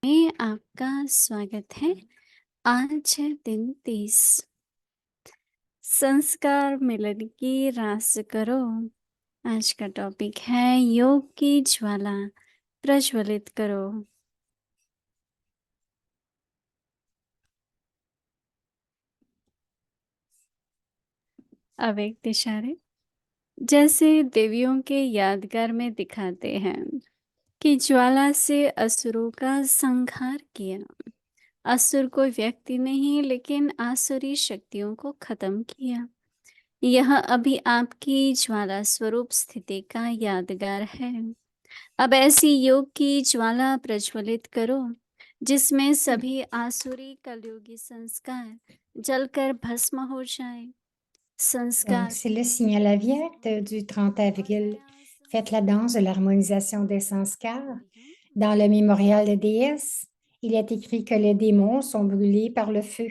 में आपका स्वागत है। आज है दिन 30। संस्कार मिलन की रास करो। आज का टॉपिक है योग की ज्वाला प्रज्वलित करो। अव्यक्त इशारे जैसे देवियों के यादगार में दिखाते हैं कि ज्वाला से असुरों का संहार किया। असुर कोई व्यक्ति नहीं लेकिन आसुरी शक्तियों को खत्म किया। यह अभी आपकी ज्वाला स्वरूप स्थिति का यादगार है। अब ऐसी योग की ज्वाला प्रज्वलित करो जिसमें सभी आसुरी कलयुगी संस्कार जलकर भस्म हो जाए। Donc, संस्कार c'est le signal aviette du 30 avril. Faites la danse de l'harmonisation des sanskars. Dans le mémorial de déesse, il est écrit que les démons sont brûlés par le feu.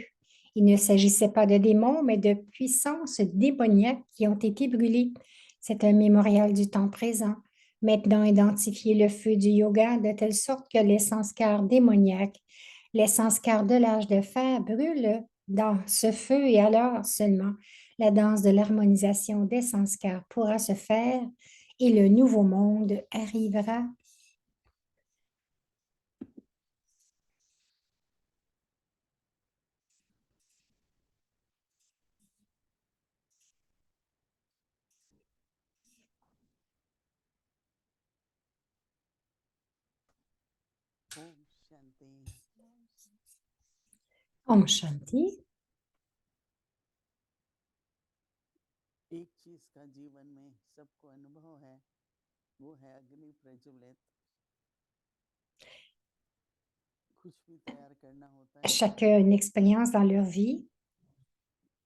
Il ne s'agissait pas de démons, mais de puissances démoniaques qui ont été brûlées. C'est un mémorial du temps présent. Maintenant, identifiez le feu du yoga de telle sorte que les sanskars démoniaques, les sanskars de l'âge de fer brûlent dans ce feu et alors seulement la danse de l'harmonisation des sanskars pourra se faire et le nouveau monde arrivera. Om Shanti. Om Shanti. एक चीज का जीवन में सबको अनुभव है, वो है अग्नि प्रज्वलित। कुछ भी तैयार करना होता है Chacun a une expérience dans leur vie,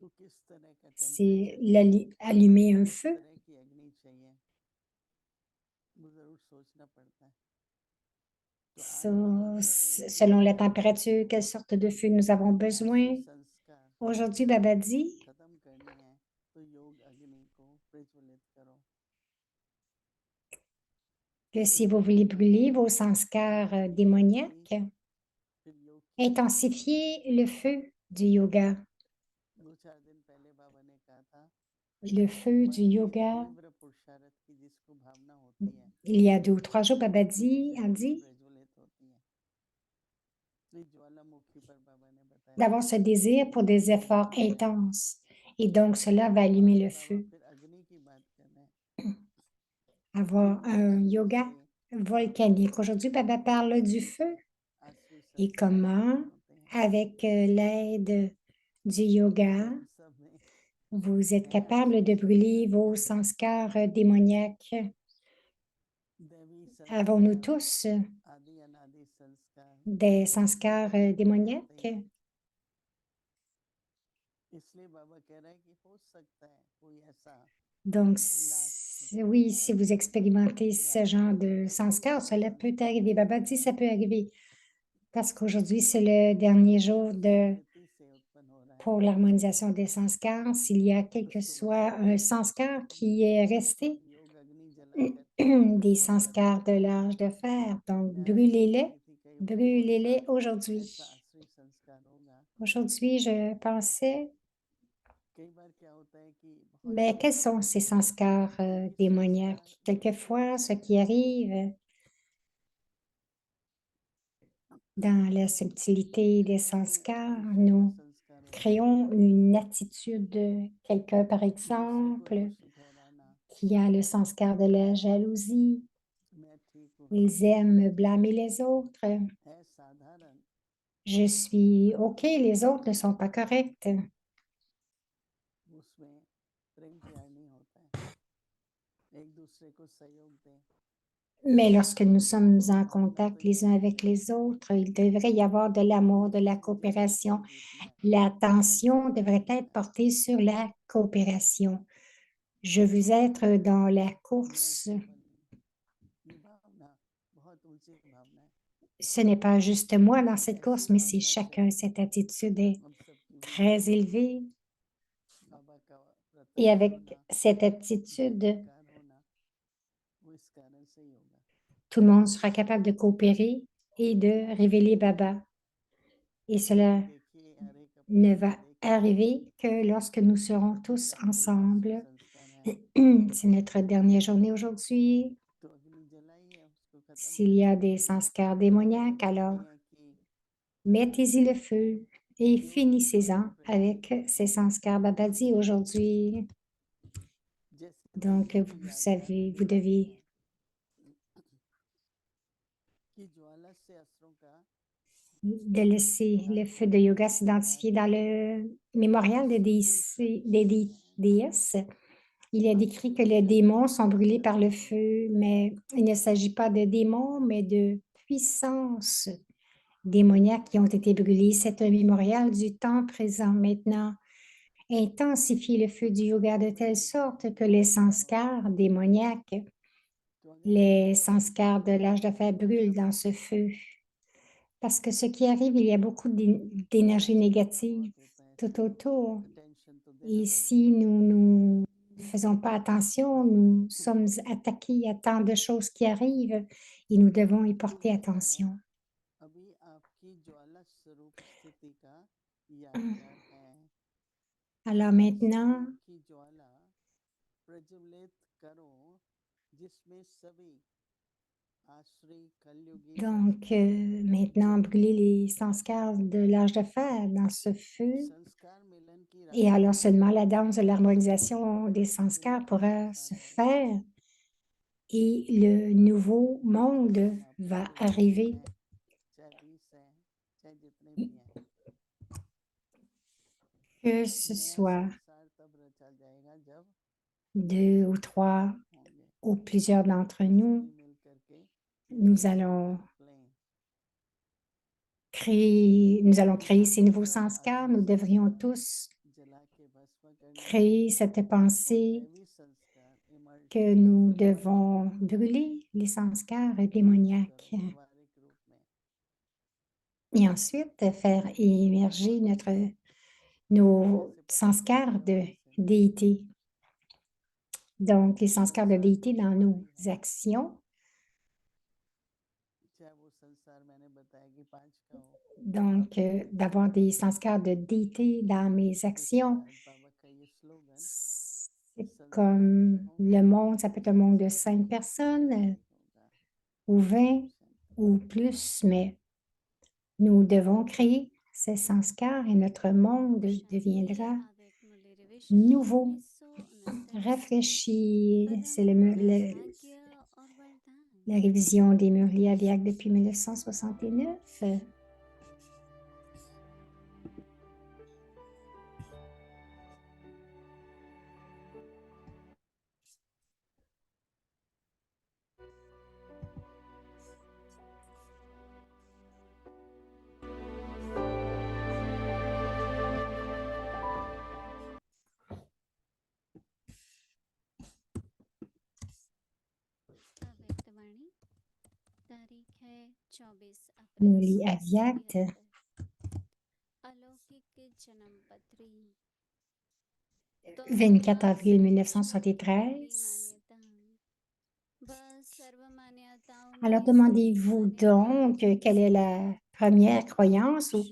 तो किस तरह का c'est टेम्परेचर, allumer un किस feu. तरह की अग्नि चाहिए, वो जरूर सोचना पड़ता है। तो आज बाबा कह रहे हैं कि Selon la température, quelle sorte de feu nous avons besoin. आसुरी संस्कार Aujourd'hui, Baba dit खत्म करनी है तो योग अग्नि को प्रज्वलित करो। que si vous voulez brûler vos sanskars démoniaques, फिर योग की intensifiez le feu du yoga. 2-4 दिन पहले बाबा ने कहा था Le feu du मन में yoga. तीव्र पुरुषार्थ की जिसको भावना होती है, Il y a 2 ou 3 jours, Baba उसी dit, से a अग्नि dit प्रज्वलित होती है। तो ज्वालामुखी पर बाबा ने बताया d'avoir ce désir pour des efforts intenses. Et donc, cela va allumer le बाबा feu. फिर अग्नि की बात कर रहे हैं। Avoir un yoga volcanique. Aujourd'hui, Baba parle du feu आसुरी et संस्कार comment, खत्म होते हैं। avec l'aide du yoga, हम सब में vous êtes है capable de आसुरी brûler संस्कार, vos sanskars démoniaques. दैवी Avons-nous संस्कार, tous आदि अनादि संस्कार des sanskars सभी में आते démoniaques? हैं। इसलिए बाबा कह रहे हैं कि हो सकता है कोई ऐसा Donc, लास्ट oui, है si vous expérimentez ce genre de रात्रि sanskar, cela peut arriver. Baba dit ça peut arriver parce qu'aujourd'hui, c'est le dernier jour स्मृति से उत्पन्न हो रहा है, pour l'harmonisation des sanskars. S'il y a quel que उसको soit बताया un sanskar qui est resté, योग अग्नि जलाकर des sanskars de l'âge de fer, donc मैं आज सोच brûlez-les, रही थी कई बार कौन brûlez-les सा aujourd'hui. ऐसा आसुरी संस्कार होगा। Aujourd'hui, je pensais, कई बार क्या होता है कि बहुत mais quels ज़्यादा sont ces sanskars दैवी संस्कार démoniaques? इकट्ठे हो Quelquefois, ce जाते qui हैं, arrive dans la subtilité des इसलिए sanskars, दूसरे को nous संस्कार होता है, créons une attitude de quelqu'un, par दूसरे को exemple, दोषी ठहराना, qui a le sanskar de la jalousie. मैं ठीक हूँ, Ils aiment blâmer les autres. है साधारण, Je suis OK, les autres ne sont pas corrects. उसमें प्रेम प्यार नहीं होता है, एक दूसरे को सहयोग दें। Mais lorsque nous sommes en contact les uns avec les autres, il devrait y avoir de l'amour, de la coopération. L'attention devrait être portée sur la coopération. Je veux être dans la course. ये भावना बहुत ऊंची भावना है, Ce n'est pas juste moi dans cette ऐसी course, mais c'est भावना chacun. चाहिए Cette attitude est हम सबकी होनी très चाहिए। élevée. बाबा का Et प्रताप avec होना, cette जय attitude, जयकार होना, वो इस कारण से ही होगा। tout le monde sera capable de coopérer. et de révéler Baba. Et cela देखिए हर एक अपने ne आप va में देख रहा है arriver que lorsque nous serons कि tous आपके कौन से ensemble. संस्कार हैं C'est notre dernière journée aujourd'hui. तो अग्नि जलाई है उसको खत्म S'il y करो a des sanskars और démoniaques, alors देखिए कि mettez-y le feu et जो भी finissez-en हमारे प्रकृति avec ces में sanskars Babadi aujourd'hui. जैसे Donc, देवियों vous की यादगार में savez, vous दिखाते devez हैं कि ज्वाला से असुरों का de laisser le feu de yoga s'identifier dans le mémorial des, déesses. Il est décrit que les démons sont brûlés par le feu, mais il ne s'agit pas de démons, mais de puissances démoniaques qui ont été brûlées. C'est un mémorial du temps présent maintenant. Intensifiez le feu du yoga de telle sorte que les sanskars démoniaques, तो अगर les हमारे sanskars de l'âge de fer brûlent dans ce feu. Parce que ce qui arrive, il y a beaucoup d'énergie négative tout autour. Tension तो देना Et पड़ेगा si nous ne faisons pas attention, nous sommes attaqués à tant de choses qui arrivent et nous devons y तो porter यह attention. अभी आपकी ज्वाला स्वरूप स्थिति का यादगार है Alors ऐसी maintenant, रूप की ज्वाला प्रज्वलित करो जिसमें सभी आश्रय कलयुगी donc, संस्कार maintenant, जल brûler जाएं les sanskars de l'âge de fer dans ce feu. संस्कार मिलन की Et रात्रि alors में seulement la danse de सभी l'harmonisation des sanskars दिव्यता के pourra se साथ आएगी faire et le nouveau जिस monde दिन आपके va गुरुदेव arriver. हैं चाहे 20 हैं चाहे जितने भी हैं Que ce नया soit संसार तब रचा जाएगा जब 2 ou 3 होंगे ou plusieurs d'entre nous, सभी मिल करके nous यूनिटी allons प्लेन nous allons créer यहाँ ces nouveaux सब sanskars. आसुरी Nous devrions संस्कार tous जला के भस्म करने हैं créer cette और pensée दैवी संस्कार que immersion nous immersion devons brûler les sanskars emerge démoniaques करो व्यवहारिक रूप में et ensuite faire émerger nos कैसे पता sanskars चलेगा de वहां से déité. Donc, les sanskars de संसार déité तो dans बाहर nos ही है actions. चाहे वो संसार मैंने बताया कि 5 का हो Donc, d'avoir des sanskars de déité dans mes इसलिए actions. आज बाबा का ये स्लोगन C'est संस्कार में comme le होगा monde, ça peut être un monde de तो 5 personnes शांति होगा ou 20 शांति ou plus, mais nous devons créer ces sanskars et notre monde deviendra nouveau, rafraîchi. C'est la révision des Murli Aviak depuis 1969. Murli Aviak, 24 avril 1973. Alors demandez-vous donc quelle est la première croyance ou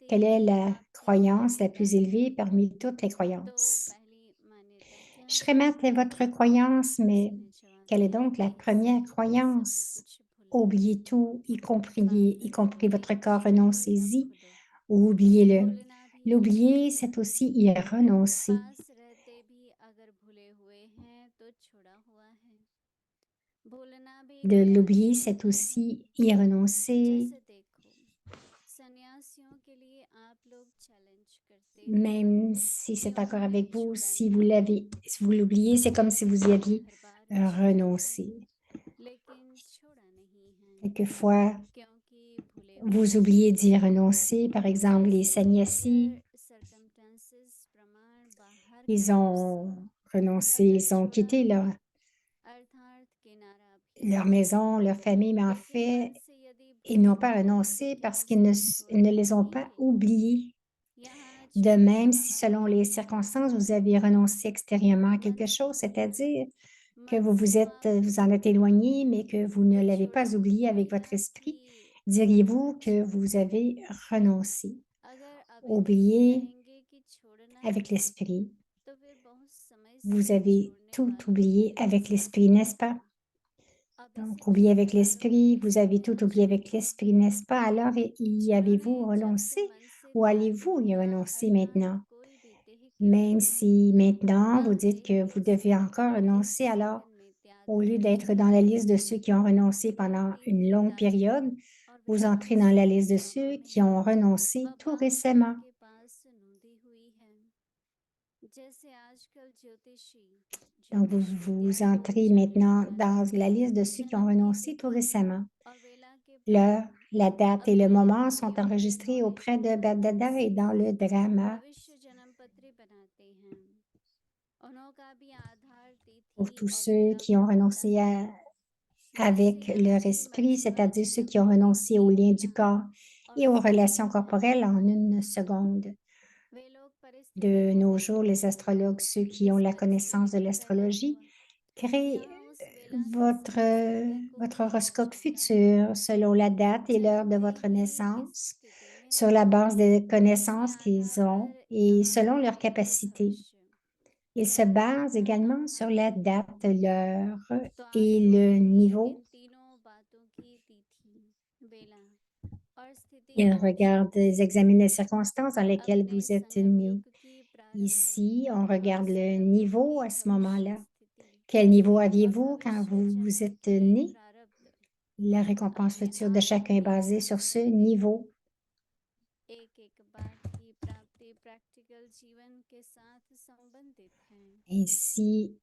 quelle est la croyance la plus élevée parmi toutes les croyances. Shremat est votre croyance, mais quelle est donc la première croyance? Oubliez tout, y compris votre corps, renoncez-y ou oubliez-le. L'oublier, c'est aussi y renoncer. De l'oublier, c'est aussi y renoncer. Même si c'est encore avec vous, si vous l'oubliez, c'est comme si vous y aviez renoncé. Quelquefois, vous oubliez d'y renoncer. Par exemple, les sannyasis, ils ont renoncé, ils ont quitté leur maison, leur famille, mais en fait, ils n'ont pas renoncé parce qu'ils ne les ont pas oubliés. De même, si selon les circonstances, vous avez renoncé extérieurement à quelque chose, c'est-à-dire que vous en êtes éloigné, mais que vous ne l'avez pas oublié avec votre esprit, Diriez-vous que vous avez renoncé? अगर अभी भी Oubliez कहेंगे कि छोड़ना avec है, l'esprit. तो फिर बहुत समय Vous से avez छोड़ने tout वालों oublié की avec लिस्ट l'esprit, बनी n'est-ce pas? है। अभी से Donc, oubliez छोड़ने avec वालों l'esprit, की vous avez tout oublié सूची avec l'esprit, n'est-ce pas? Alors, y avez-vous जिन्होंने जब renoncé से मन से ou त्याग allez-vous y किया, renoncer अर्थात maintenant? कोई भी देह की Même इच्छा नहीं, si maintenant vous अब वे dites que vous devez इसे encore बड़े renoncer, alors साधन में त्याग au lieu करते d'être dans la हैं। liste de ceux qui ont renoncé एक pendant दिन une की longue दास्तां période, और वे vous entrez बहुत dans la सारी liste de जगहों ceux qui में ont renoncé tout अपार धन récemment. के पास नोंदी हुई है। जैसे आजकल Donc, ज्योतिष vous विद्या को entrez जानने maintenant वाले dans la liste de ceux qui ont जन्म की renoncé tout तिथि récemment. और वेला के L'heure, बारे la date et le अपनी moment sont युक्तियों के enregistrés नॉलेज auprès के de माध्यम Berdada et से dans le drama. भविष्य जन्म पत्र बनाते हैं। उनका भी आधार Pour तिथि tous और ceux वेला qui पर ont होता renoncé है। जैसे avec यहाँ leur की esprit, मछुआ c'est-à-dire ceux जन्म qui ont renoncé तिथि aux liens du वेला corps और et aux समय relations बताते corporelles en हैं। une seconde. वे लोग De परिस्थितियों nos का jours, les अध्ययन astrologues, ceux qui ont इस la connaissance परिस्थिति de में पैदा l'astrologie, हुआ, créent यहाँ उस वेला के votre, साथ स्थिति को votre देखना horoscope चाहता है। futur selon la date et l'heure de जन्मते votre ही इस naissance, स्थिति में sur la रहना, base des इसके connaissances qu'ils आधार ont पर et यहाँ selon का leur केंद्रित capacité. भविष्य Ils se यानी basent वेला également sur अर्थात la तिथि। date, l'heure तो आप et लोगों le की niveau. इन तीनों बातों की तिथि, वेला और स्थिति Ils कौन सी regardent, है? ils examinent les circonstances dans lesquelles अपने vous êtes संगम né. युग की प्रारब्ध Ici, on और regarde le संगम युग niveau की à ce भविष्य moment-là. स्थिति Quel niveau और aviez-vous quand भविष्य vous जन्म êtes की né? प्रारब्ध La récompense अपने future de आप chacun est में basée sur ce संस्कृति niveau. एक एक बात की प्राप्ति प्रैक्टिकल जीवन के साथ संबंधित है। Ainsi,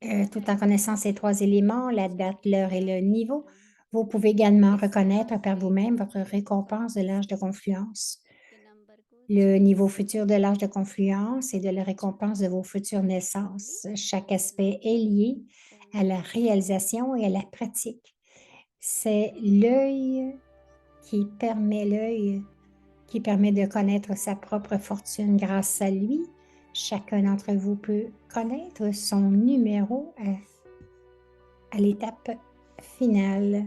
यह tout है en connaissant ces जीवन trois का éléments, la date, जीवन l'heure et का le niveau, केंद्र। vous pouvez également इससे reconnaître आप par vous-même देखें votre कि récompense de l'âge de confluence confluence. के नंबर को Le जान niveau futur de सकें। l'âge de confluence et de la récompense de जहाँ vos futures बोली naissances. Chaque aspect असली est lié à la ओम réalisation et à la pratique. C'est l'œil qui permet de connaître sa propre fortune grâce à lui. Chacun d'entre vous peut connaître son numéro à l'étape finale.